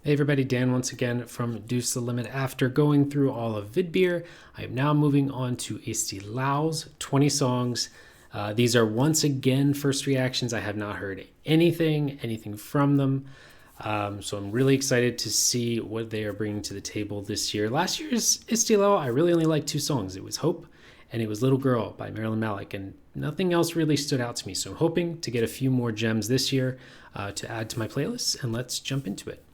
Hey everybody, Dan once again from Deuce the Limit. After going through all of Vidbeer, I am now moving on to Eesti Laul's 20 songs. These are once again first reactions. I have not heard anything from them. So I'm really excited to see what they are bringing to the table this year. Last year's Eesti Laul, I really only liked two songs. It was Hope and it was Little Girl by Marilyn Malik, and nothing else really stood out to me. So I'm hoping to get a few more gems this year to add to my playlist, and let's jump into it.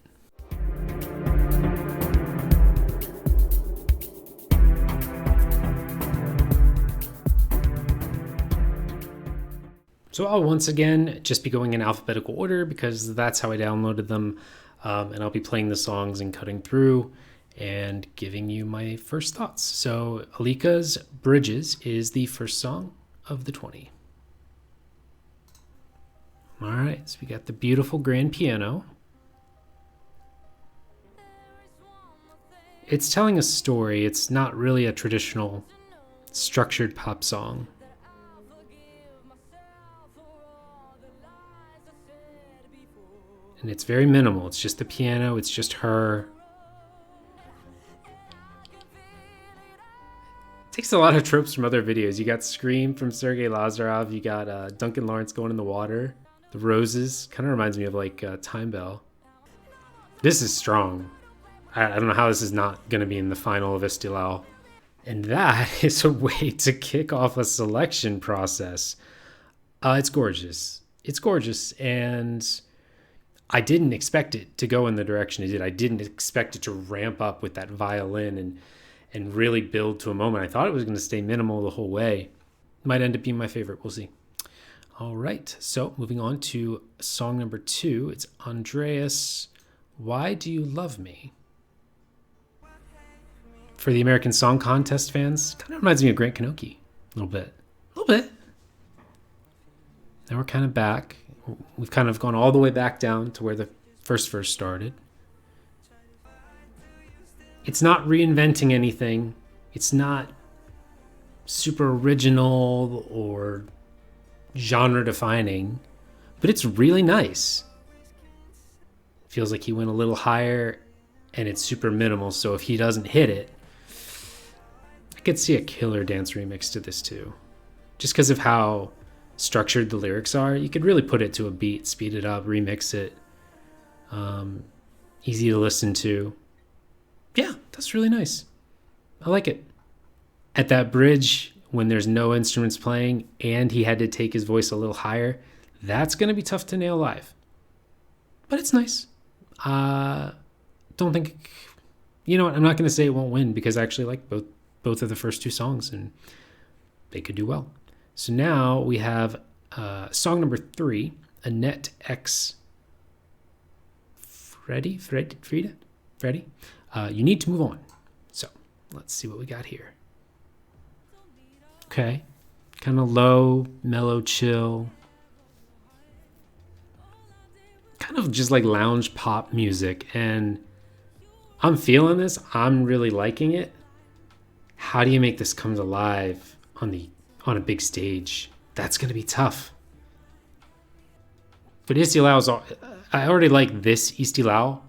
So I'll once again just be going in alphabetical order because that's how I downloaded them. And I'll be playing the songs and cutting through and giving you my first thoughts. So Alika's Bridges is the first song of the 20. All right, so we got the beautiful grand piano. It's telling a story. It's not really a traditional structured pop song. And it's very minimal. It's just the piano. It's just her. It takes a lot of tropes from other videos. You got Scream from Sergei Lazarov. You got Duncan Lawrence going in the water. The roses. Kind of reminds me of like Time Bell. This is strong. I don't know how this is not going to be in the final of Eesti Laul. And that is a way to kick off a selection process. It's gorgeous. It's gorgeous. And I didn't expect it to go in the direction it did. I didn't expect it to ramp up with that violin and really build to a moment. I thought it was going to stay minimal the whole way. Might end up being my favorite. We'll see. All right. So moving on to song number 2. It's Andreas, Why Do You Love Me? For the American Song Contest fans, kind of reminds me of Grant Kanoki. A little bit. Now we're kind of back. We've kind of gone all the way back down to where the first verse started. It's not reinventing anything. It's not super original or genre defining, but it's really nice. Feels like he went a little higher and it's super minimal. So if he doesn't hit it, I could see a killer dance remix to this too. Just because of how structured the lyrics are, you could really put it to a beat, speed it up, remix it. Easy to listen to. Yeah, that's really nice. I like it. At that bridge, when there's no instruments playing and he had to take his voice a little higher, that's going to be tough to nail live. But it's nice. Don't think, you know what, I'm not going to say it won't win because I actually like both of the first two songs and they could do well. So now we have song number 3, Annette X Freddie. You Need to Move On. So let's see what we got here. Okay, kind of low, mellow, chill. Kind of just like lounge pop music. And I'm feeling this. I'm really liking it. How do you make this come to life on a big stage? That's going to be tough. But Eesti Laul I already like this Eesti Laul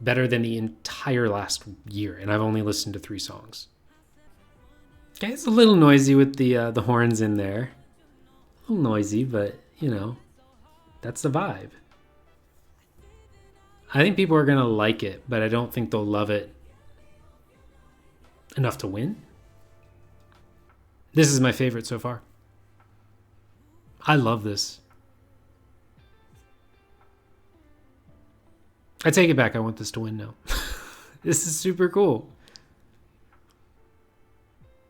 better than the entire last year, and I've only listened to 3 songs. Okay, it's a little noisy with the horns in there. A little noisy, but you know, that's the vibe. I think people are going to like it, but I don't think they'll love it enough to win. This is my favorite so far. I love this. I take it back. I want this to win now. This is super cool.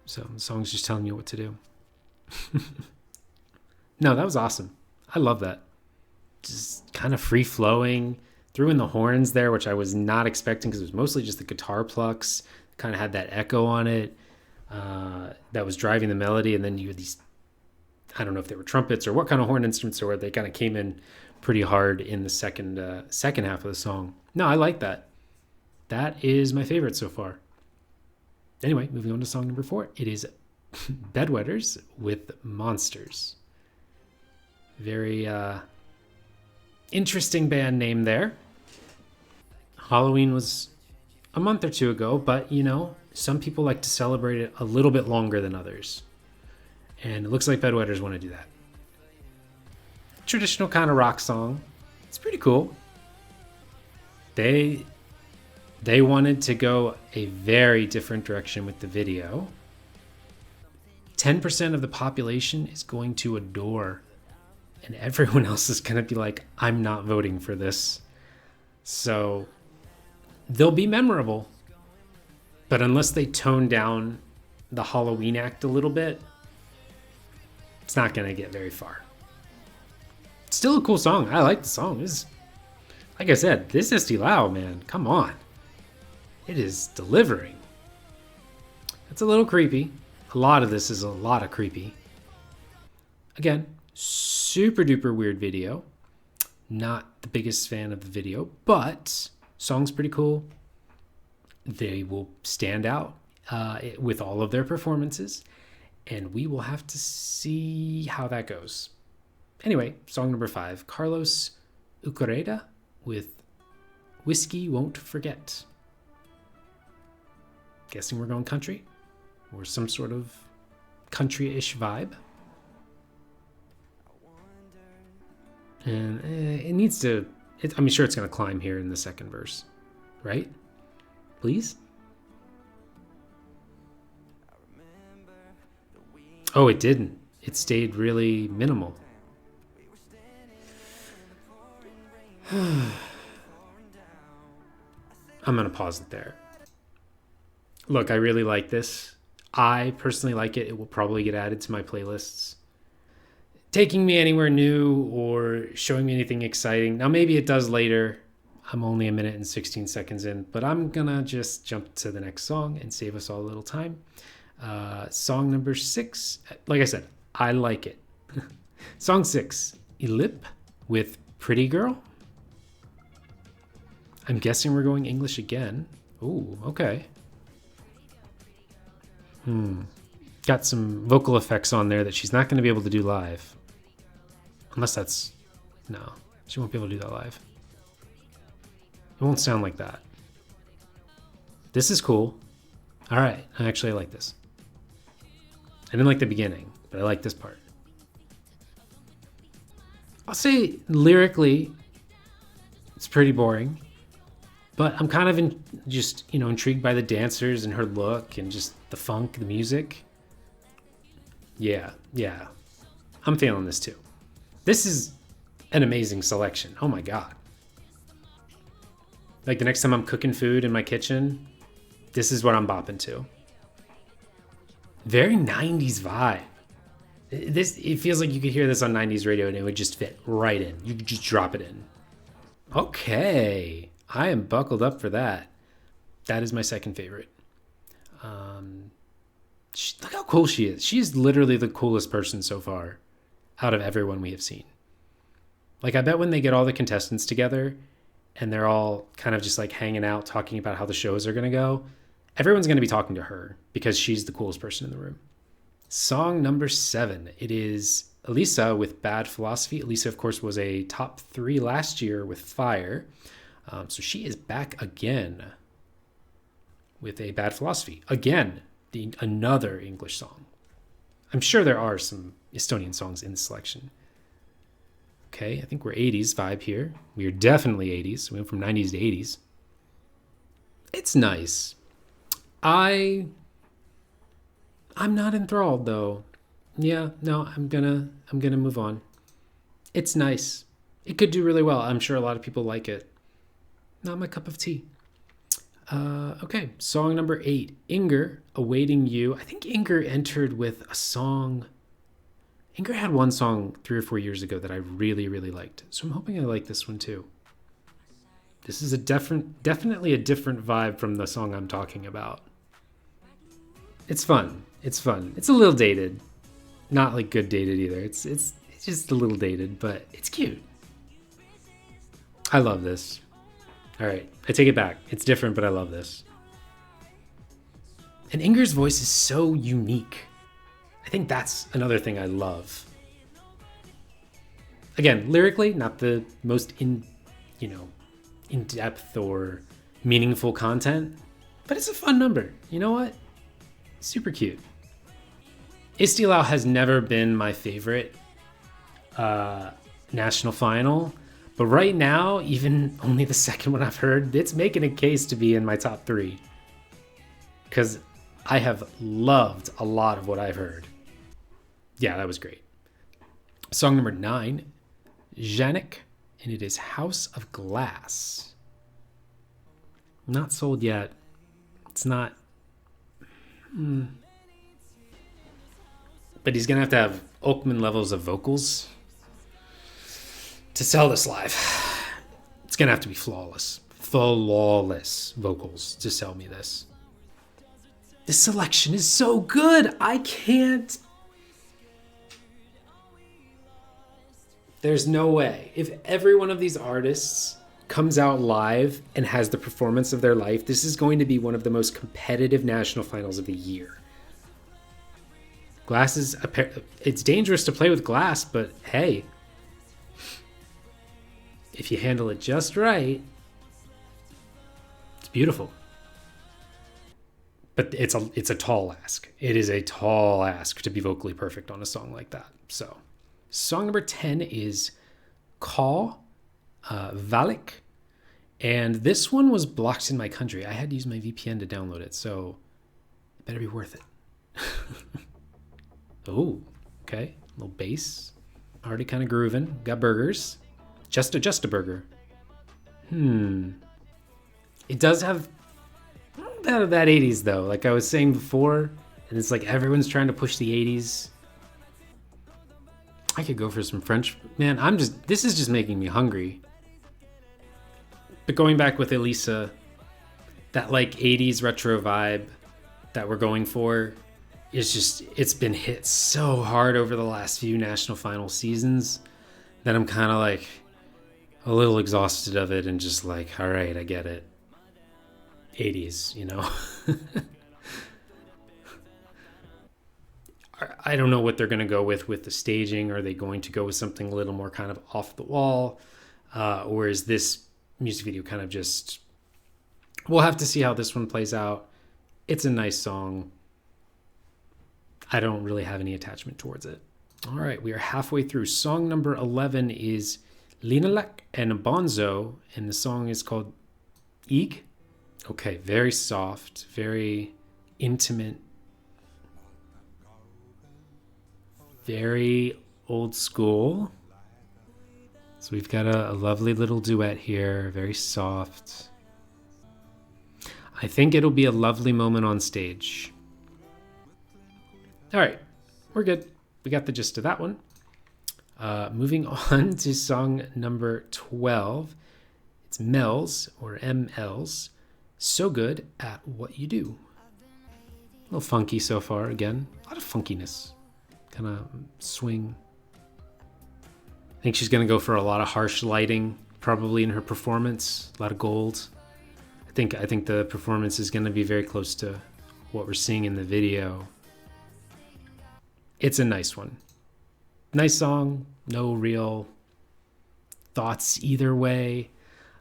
So the song's just telling me what to do. No, that was awesome. I love that. Just kind of free flowing. Threw in the horns there, which I was not expecting because it was mostly just the guitar plucks. Kind of had that echo on it. That was driving the melody, and then you had these, I don't know if they were trumpets or what kind of horn instruments or where they kind of came in pretty hard in the second half of the song. No, I like that. That is my favorite so far. Anyway, moving on to song number 4. It is Bedwetters with Monsters. Very interesting band name there. Halloween was a month or two ago, but you know, some people like to celebrate it a little bit longer than others. And it looks like Bedwetters want to do that. Traditional kind of rock song. It's pretty cool. They wanted to go a very different direction with the video. 10% of the population is going to adore, and everyone else is going to be like, I'm not voting for this. So they'll be memorable. But unless they tone down the Halloween act a little bit, it's not going to get very far. It's still a cool song. I like the song. Like I said, this Eesti Laul, man, come on. It is delivering. It's a little creepy. A lot of this is a lot of creepy. Again, super duper weird video. Not the biggest fan of the video, but song's pretty cool. They will stand out with all of their performances, and we will have to see how that goes. Anyway, song number 5, Carlos Ucareda with Whiskey Won't Forget. Guessing we're going country or some sort of country-ish vibe. And it needs to, I'm sure it's going to climb here in the second verse, right? Please? Oh, it didn't. It stayed really minimal. I'm going to pause it there. Look, I really like this. I personally like it. It will probably get added to my playlists. Taking me anywhere new or showing me anything exciting. Now, maybe it does later. I'm only 1 minute and 16 seconds in, but I'm going to just jump to the next song and save us all a little time. Song number 6. Like I said, I like it. Song 6, Elip with Pretty Girl. I'm guessing we're going English again. Ooh, okay. Got some vocal effects on there that she's not going to be able to do live. Unless that's... No, she won't be able to do that live. It won't sound like that. This is cool. All right, I actually like this. I didn't like the beginning, but I like this part. I'll say lyrically, it's pretty boring. But I'm kind of intrigued by the dancers and her look and just the funk, the music. Yeah. I'm feeling this too. This is an amazing selection. Oh my God. Like the next time I'm cooking food in my kitchen, this is what I'm bopping to. Very 90s vibe. It feels like you could hear this on 90s radio and it would just fit right in. You could just drop it in. Okay. I am buckled up for that. That is my second favorite. Look how cool she is. She is literally the coolest person so far out of everyone we have seen. Like, I bet when they get all the contestants together and they're all kind of just like hanging out, talking about how the shows are going to go, everyone's going to be talking to her because she's the coolest person in the room. Song number 7. It is Elisa with Bad Philosophy. Elisa, of course, was a top 3 last year with Fire. So she is back again with a Bad Philosophy. Again, another English song. I'm sure there are some Estonian songs in the selection. Okay, I think we're 80s vibe here. We are definitely 80s. We went from 90s to 80s. It's nice. I'm not enthralled though. Yeah, no, I'm gonna move on. It's nice. It could do really well. I'm sure a lot of people like it. Not my cup of tea. Okay, song number 8, Inger, Awaiting You. I think Inger entered with a song. Inger had one song 3 or 4 years ago that I really, really liked. So I'm hoping I like this one too. This is definitely a different vibe from the song I'm talking about. It's fun. It's fun. It's a little dated. Not like good dated either. It's just a little dated, but it's cute. I love this. All right, I take it back. It's different, but I love this. And Inger's voice is so unique. I think that's another thing I love. Again, lyrically, not the most in-depth or meaningful content, but it's a fun number. You know what? Super cute. Eesti Laul has never been my favorite national final, but right now, even only the second one I've heard, it's making a case to be in my top 3. Because I have loved a lot of what I've heard. Yeah, that was great. Song number 9, Janik, and it is House of Glass. Not sold yet. It's not. But he's going to have Oakman levels of vocals to sell this live. It's going to have to be flawless. Flawless vocals to sell me this. This selection is so good. I can't. There's no way. If every one of these artists comes out live and has the performance of their life, this is going to be one of the most competitive national finals of the year. Glass is, it's dangerous to play with glass, but hey, if you handle it just right, it's beautiful. But it's a tall ask. It is a tall ask to be vocally perfect on a song like that. So, song number 10 is Call Valik. And this one was blocked in my country. I had to use my VPN to download it, so it better be worth it. Oh, okay. A little bass. Already kind of grooving. Got burgers. Just a burger. It does have that 80s though. Like I was saying before, and it's like everyone's trying to push the 80s. I could go for some French. Man, this is just making me hungry. But going back with Elisa, that like 80s retro vibe that we're going for is just, it's been hit so hard over the last few national final seasons that I'm kind of like a little exhausted of it and just like, all right, I get it. 80s, you know? I don't know what they're going to go with the staging. Are they going to go with something a little more kind of off the wall? Or is this music video kind of just, we'll have to see how this one plays out. It's a nice song. I don't really have any attachment towards it. All right, we are halfway through. Song number 11 is Linalek and Bonzo, and the song is called Ig. Okay, very soft, very intimate, very old school. So we've got a lovely little duet here, very soft. I think it'll be a lovely moment on stage. All right, we're good. We got the gist of that one. Moving on to song number 12. It's Mel's, or ML's, So Good at What You Do. A little funky so far, again. A lot of funkiness. Kind of swing. I think she's going to go for a lot of harsh lighting, probably in her performance. A lot of gold. I think the performance is going to be very close to what we're seeing in the video. It's a nice one. Nice song. No real thoughts either way.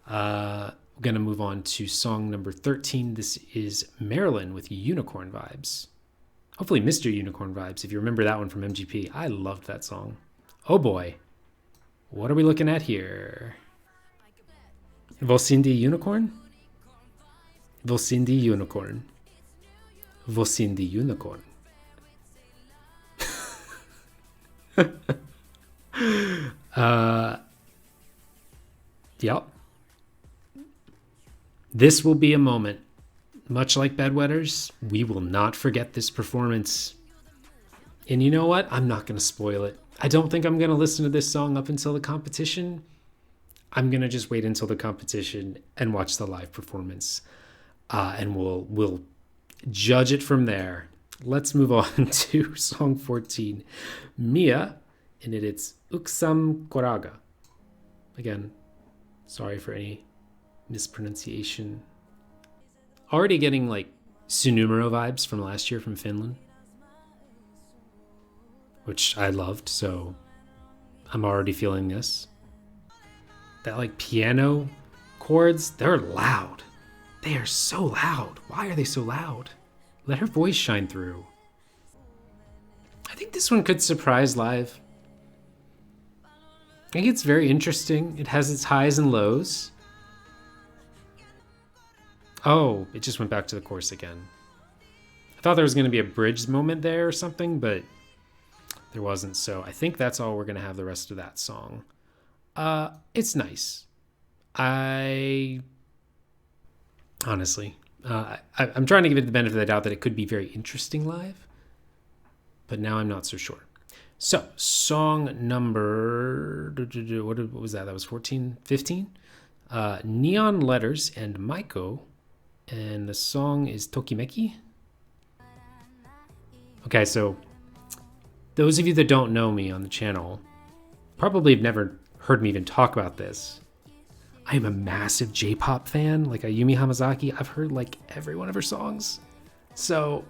We're going to move on to song number 13. This is Marilyn with Unicorn Vibes. Hopefully Mr. Unicorn Vibes, if you remember that one from MGP. I loved that song. Oh boy. What are we looking at here? Vosindi Unicorn? Vosindi Unicorn. Vosindi Unicorn. Yep. This will be a moment. Much like Bedwetters, we will not forget this performance. And you know what? I'm not going to spoil it. I don't think I'm going to listen to this song up until the competition. I'm going to just wait until the competition and watch the live performance. And we'll judge it from there. Let's move on to song 14. Mia, and it's Uksam Koraga. Again, sorry for any mispronunciation. Already getting like Sunumero vibes from last year from Finland, which I loved, so I'm already feeling this. That like piano chords, they're loud. They are so loud. Why are they so loud? Let her voice shine through. I think this one could surprise live. I think it's very interesting. It has its highs and lows. Oh, it just went back to the chorus again. I thought there was going to be a bridge moment there or something, but there wasn't. So I think that's all we're going to have the rest of that song. It's nice. Honestly, I'm trying to give it the benefit of the doubt that it could be very interesting live, but now I'm not so sure. So song number, what was that? That was 14, 15? Neon Letters and Maiko, and the song is Tokimeki. Okay, so those of you that don't know me on the channel probably have never heard me even talk about this. I am a massive J-pop fan, like Ayumi Hamazaki. I've heard like every one of her songs. So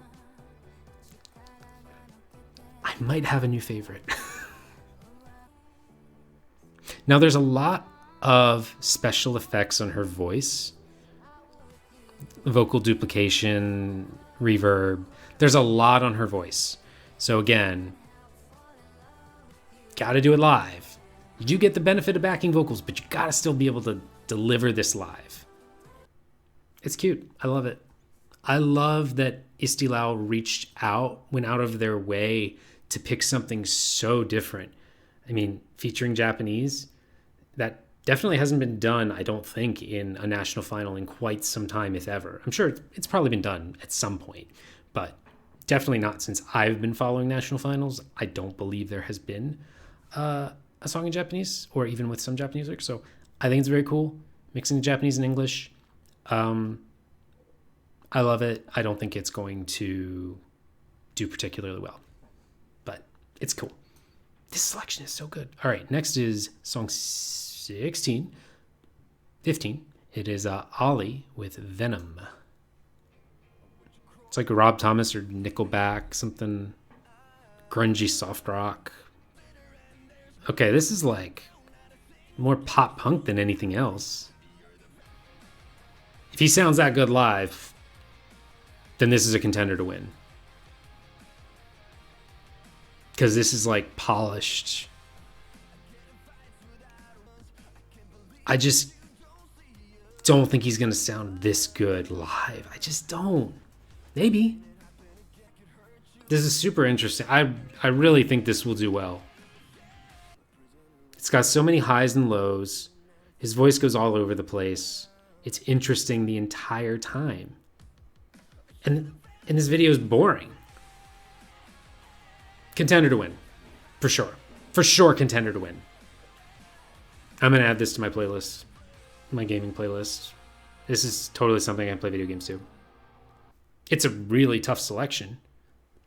I might have a new favorite. Now there's a lot of special effects on her voice. Vocal duplication, reverb. There's a lot on her voice. So again, gotta do it live. You do get the benefit of backing vocals, but you gotta still be able to deliver this live. It's cute. I love it. I love that Eesti Laul went out of their way to pick something so different. I mean, featuring Japanese, that definitely hasn't been done, I don't think, in a national final in quite some time, if ever. I'm sure it's probably been done at some point, but definitely not since I've been following national finals. I don't believe there has been a song in Japanese, or even with some Japanese lyrics. So I think it's very cool, mixing the Japanese and English. I love it. I don't think it's going to do particularly well, but it's cool. This selection is so good. All right, next is song 15. It is Ollie with Venom. It's like a Rob Thomas or Nickelback, something grungy soft rock. Okay, this is like more pop punk than anything else. If he sounds that good live, then this is a contender to win. Because this is like polished. I just don't think he's going to sound this good live. I just don't. Maybe. This is super interesting. I really think this will do well. It's got so many highs and lows. His voice goes all over the place. It's interesting the entire time. And this video is boring. Contender to win. For sure. For sure contender to win. I'm going to add this to my playlist. My gaming playlist. This is totally something I play video games to. It's a really tough selection.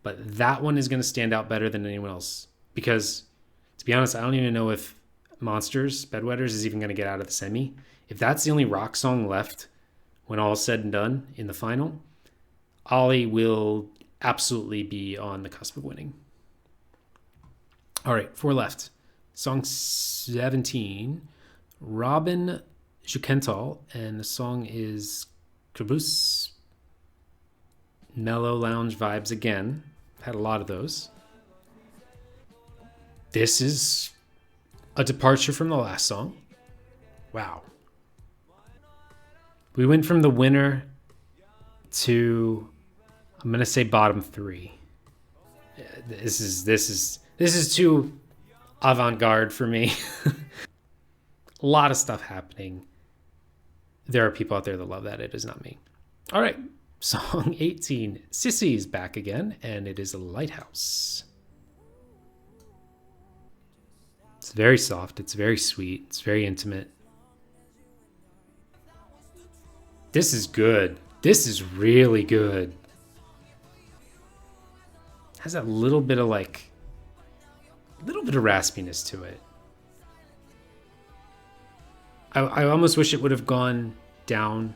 But that one is going to stand out better than anyone else. Because, to be honest, I don't even know if Monsters, Bedwetters is even going to get out of the semi. If that's the only rock song left when all is said and done in the final, Ollie will absolutely be on the cusp of winning. All right, 4 left. Song 17, Robin Jukental, and the song is Caboose. Mellow lounge vibes again. Had a lot of those. This is a departure from the last song. Wow. We went from the winner to, I'm gonna say, bottom 3. This is too avant-garde for me. A lot of stuff happening. There are people out there that love that. It is not me. All right, song 18. Sissy's back again, and it is a Lighthouse. It's very soft. It's very sweet. It's very intimate. This is good. This is really good. Has that little bit of raspiness to it. I almost wish it would have gone down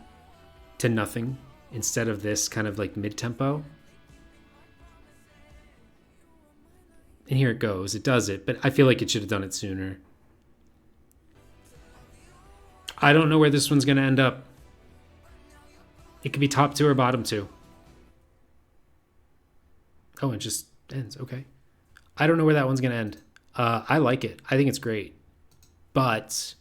to nothing instead of this kind of like mid-tempo. And here it goes. It does it, but I feel like it should have done it sooner. I don't know where this one's going to end up. It could be top two or bottom two. Oh, it just ends. Okay. I don't know where that one's going to end. I like it. I think it's great. But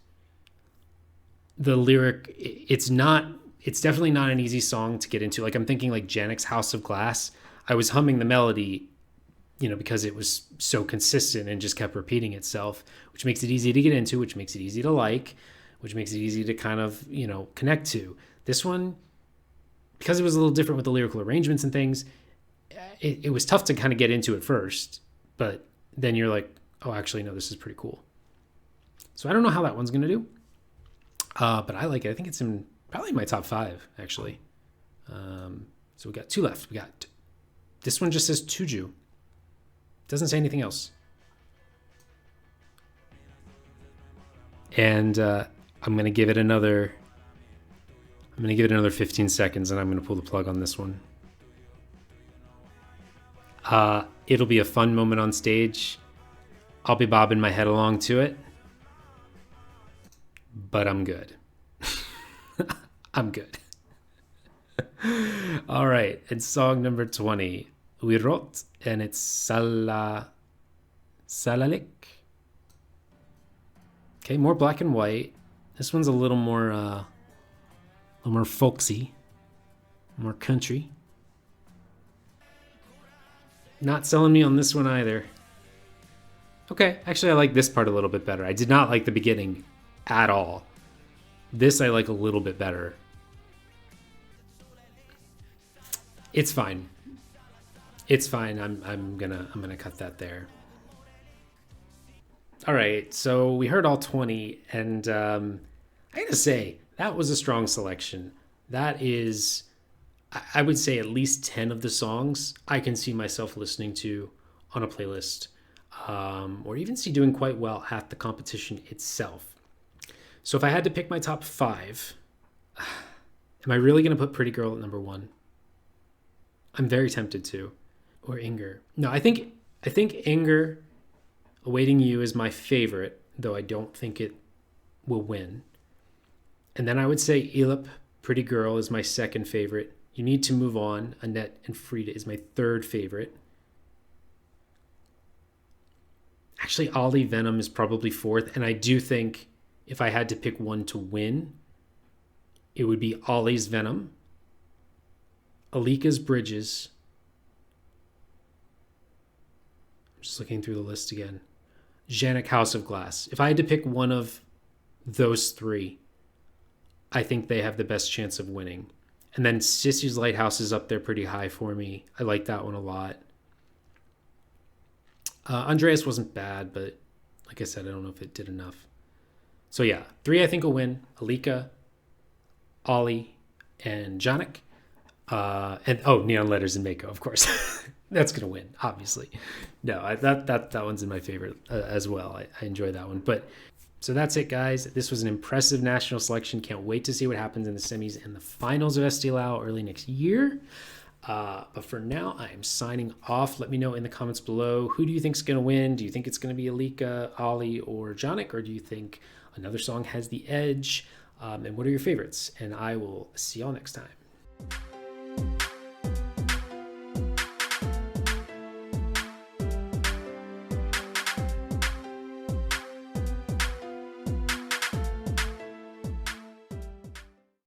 the lyric, it's definitely not an easy song to get into. Like, I'm thinking like Janek's House of Glass. I was humming the melody, because it was so consistent and just kept repeating itself, which makes it easy to get into, which makes it easy to like, which makes it easy to kind of, connect to. This one, because it was a little different with the lyrical arrangements and things, it was tough to kind of get into at first, but then you're like, oh, actually, no, this is pretty cool. So I don't know how that one's going to do, but I like it. I think it's in probably my top 5, actually. So we got 2 left. We got this one just says Tuju. Doesn't say anything else. And I'm going to give it another 15 seconds, and I'm going to pull the plug on this one. It'll be a fun moment on stage. I'll be bobbing my head along to it. But I'm good. I'm good. All right. It's song number 20. Wirot, and it's Salalik. Okay, more black and white. This one's a little more folksy, more country. Not selling me on this one either. Okay, actually I like this part a little bit better. I did not like the beginning at all. This I like a little bit better. It's fine. It's fine. I'm gonna cut that there. All right, so we heard all 20, and I gotta say that was a strong selection. That is, I would say, at least 10 of the songs I can see myself listening to on a playlist, or even see doing quite well at the competition itself. So if I had to pick my top 5, am I really gonna put Pretty Girl at number 1? I'm very tempted to. Or Inger. No, I think Inger, Awaiting You is my favorite, though I don't think it will win. And then I would say Ilip, Pretty Girl, is my second favorite. You Need to Move On, Annette and Frida, is my third favorite. Actually, Ollie Venom is probably fourth, and I do think if I had to pick one to win, it would be Ollie's Venom, Alika's Bridges. Just looking through the list again. Janek, House of Glass. If I had to pick one of those 3, I think they have the best chance of winning. And then Sissy's Lighthouse is up there pretty high for me. I like that one a lot. Andreas wasn't bad, but like I said, I don't know if it did enough. So yeah, 3 I think will win. Alika, Ollie, and Janek. And Neon Letters and Mako, of course. That's gonna win, obviously. No, that one's in my favorite as well. I enjoy that one. But so that's it, guys. This was an impressive national selection. Can't wait to see what happens in the semis and the finals of Eesti Laul early next year. But for now, I am signing off. Let me know in the comments below, who do you think is going to win? Do you think it's going to be Alika, Ollie, or Janek? Or do you think another song has the edge? And what are your favorites? And I will see y'all next time.